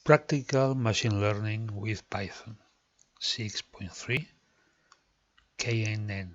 Practical Machine Learning with Python 6.3 KNN,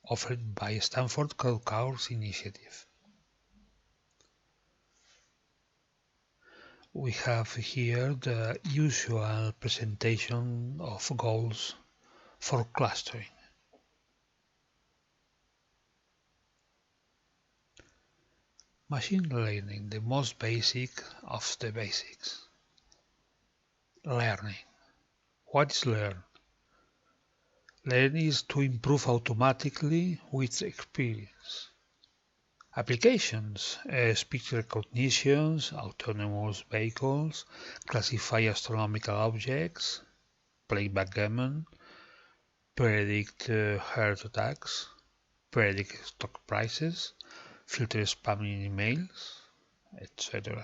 offered by Stanford Cloud Course Initiative. We have here the usual presentation of goals for clustering. Machine learning, the most basic of the basics. Learning. What is learn? Learn is to improve automatically with experience. Applications, speech recognitions, autonomous vehicles, classify astronomical objects, play backgammon, predict heart attacks, predict stock prices, filter spam in emails, etc.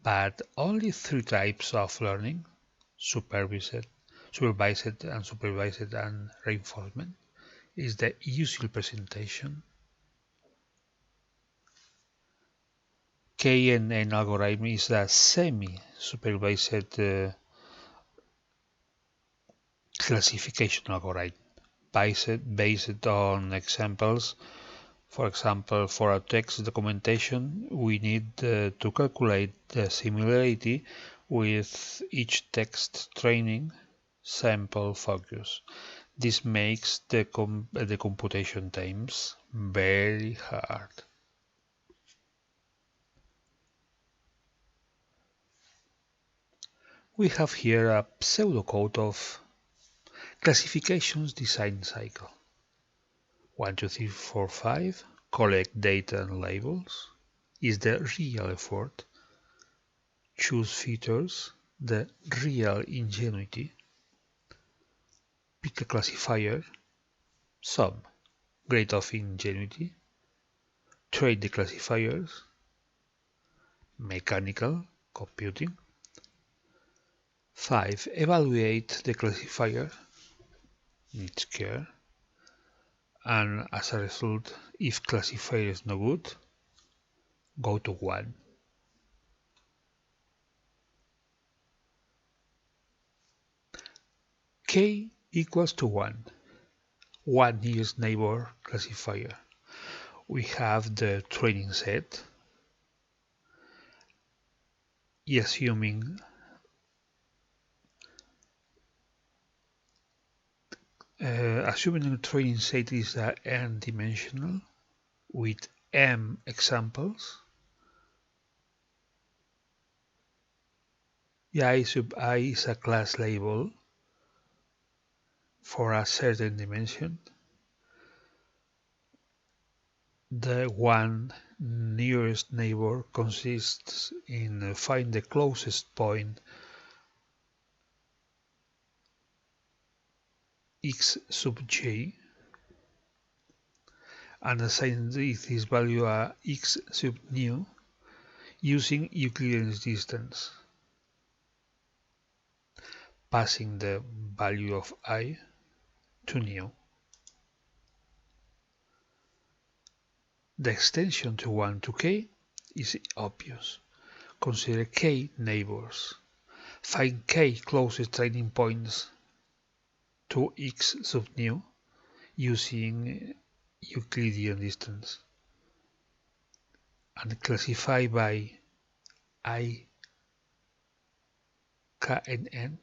But only three types of learning: supervised, unsupervised, and reinforcement is the usual presentation. KNN algorithm is a semi-supervised classification algorithm based on examples. For example, for a text documentation, we need to calculate the similarity with each text training sample focus. This makes the computation times very hard. We have here a pseudocode of classifications design cycle. 1, 2, 3, 4, 5, collect data and labels is the real effort. Choose features, the real ingenuity. Pick a classifier, some grade of ingenuity. Trade the classifiers, mechanical computing. 5. Evaluate the classifier, needs care. And as a result, if classifier is no good, go to 1. K equals to 1. 1 nearest neighbor classifier. We have the training set, assuming the training set is n-dimensional with m examples. I sub I is a class label for a certain dimension. The one nearest neighbor consists in find the closest point x sub j and assign this value a x sub nu using Euclidean distance, passing the value of I to nu. The extension to 1 to k is obvious. Consider k neighbors. Find k closest training points to x sub nu using Euclidean distance and classify by I KNN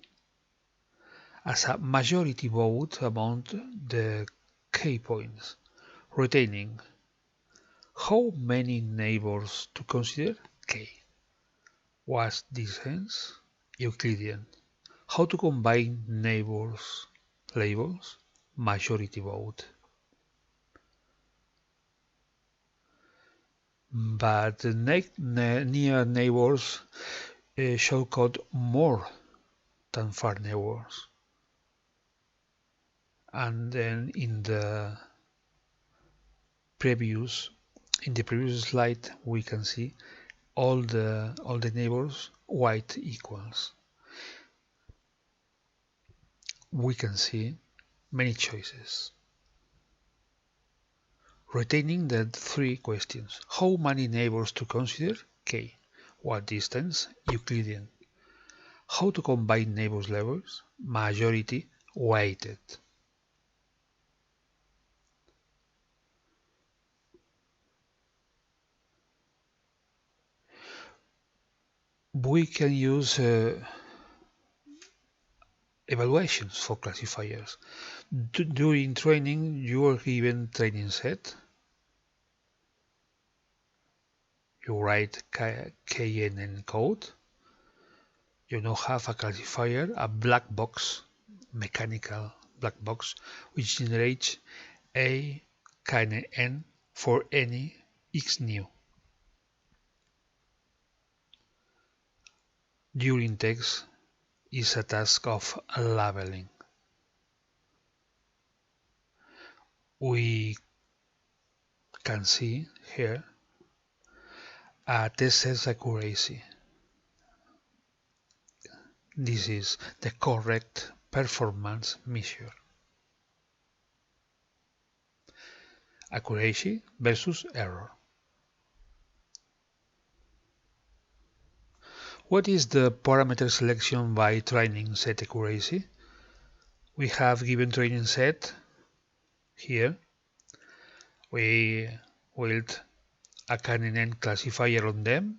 as a majority vote among the k points, retaining how many neighbors to consider k. What's distance? Euclidean. How to combine neighbors labels? Majority vote. But near neighbors shall code more than far neighbors. And then in the previous slide we can see all the neighbors white equals. We can see many choices. Retaining the three questions: how many neighbors to consider? K. What distance? Euclidean. How to combine neighbors levels? Majority weighted. We can use evaluations for classifiers. During training, you are given training set. You write KNN code. You now have a classifier, a black box, mechanical black box, which generates a KNN for any X new. During text is a task of labeling. We can see here a test set accuracy. This is the correct performance measure. Accuracy versus error. What is the parameter selection by training set accuracy? We have given training set here. We built a KNN classifier on them.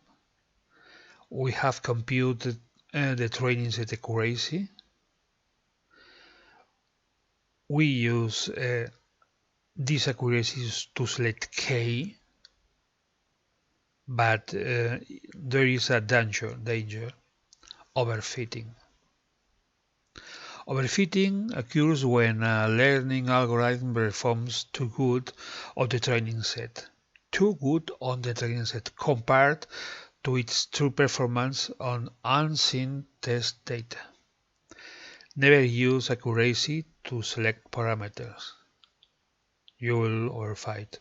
We have computed the training set accuracy. We use these accuracies to select K, but there is a danger, overfitting. Overfitting occurs when a learning algorithm performs too good on the training set. Too good on the training set compared to its true performance on unseen test data. Never use accuracy to select parameters. You will overfit.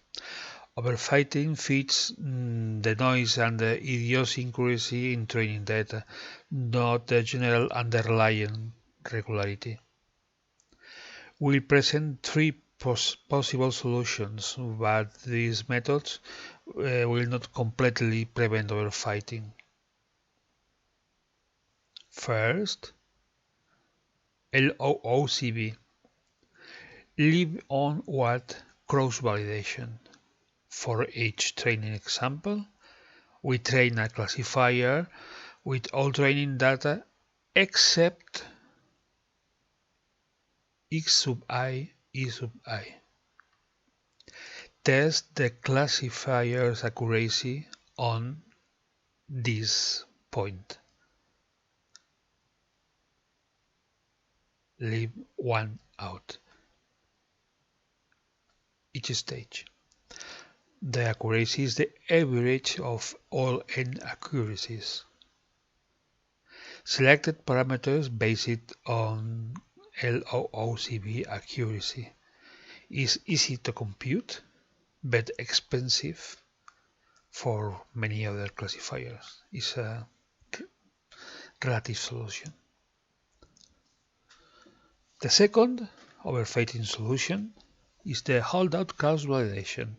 Overfitting fits the noise and the idiosyncrasy in training data, not the general underlying regularity. We'll present three possible solutions, but these methods will not completely prevent overfitting. First, LOOCV. Leave on what cross-validation. For each training example, we train a classifier with all training data except X sub I, E sub I. Test the classifier's accuracy on this point. Leave one out. Each stage. The accuracy is the average of all n accuracies. Selected parameters based on LOOCV accuracy is easy to compute but expensive for many other classifiers. It's a relative solution. The second overfitting solution is the holdout cross-validation.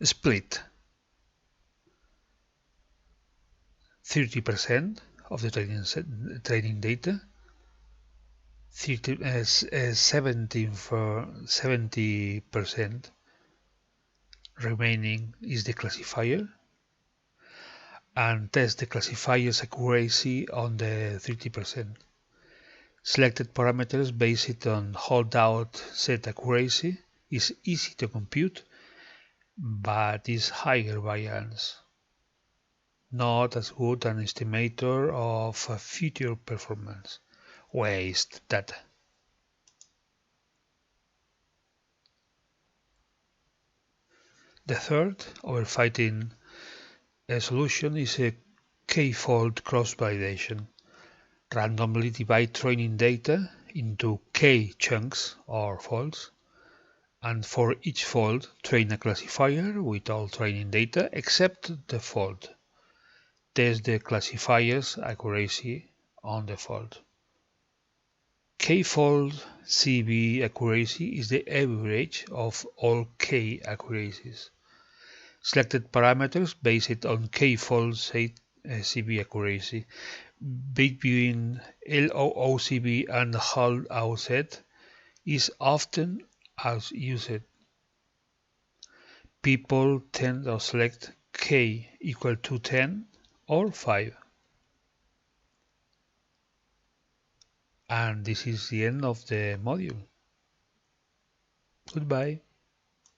Split 30% of the training data, 70% remaining is the classifier, and test the classifier's accuracy on the 30%. Selected parameters based on holdout set accuracy is easy to compute, but is higher variance. Not as good an estimator of future performance. Waste data. The third overfitting solution is a k-fold cross-validation. Randomly divide training data into k chunks or folds, and for each fold train a classifier with all training data except the fold. Test the classifier's accuracy on the fold. K-fold CV accuracy is the average of all K accuracies. Selected parameters based on K-fold CB accuracy. Between LOOCB and HAL OZ is often used. People tend to select K equal to 10 or 5. And this is the end of the module. Goodbye.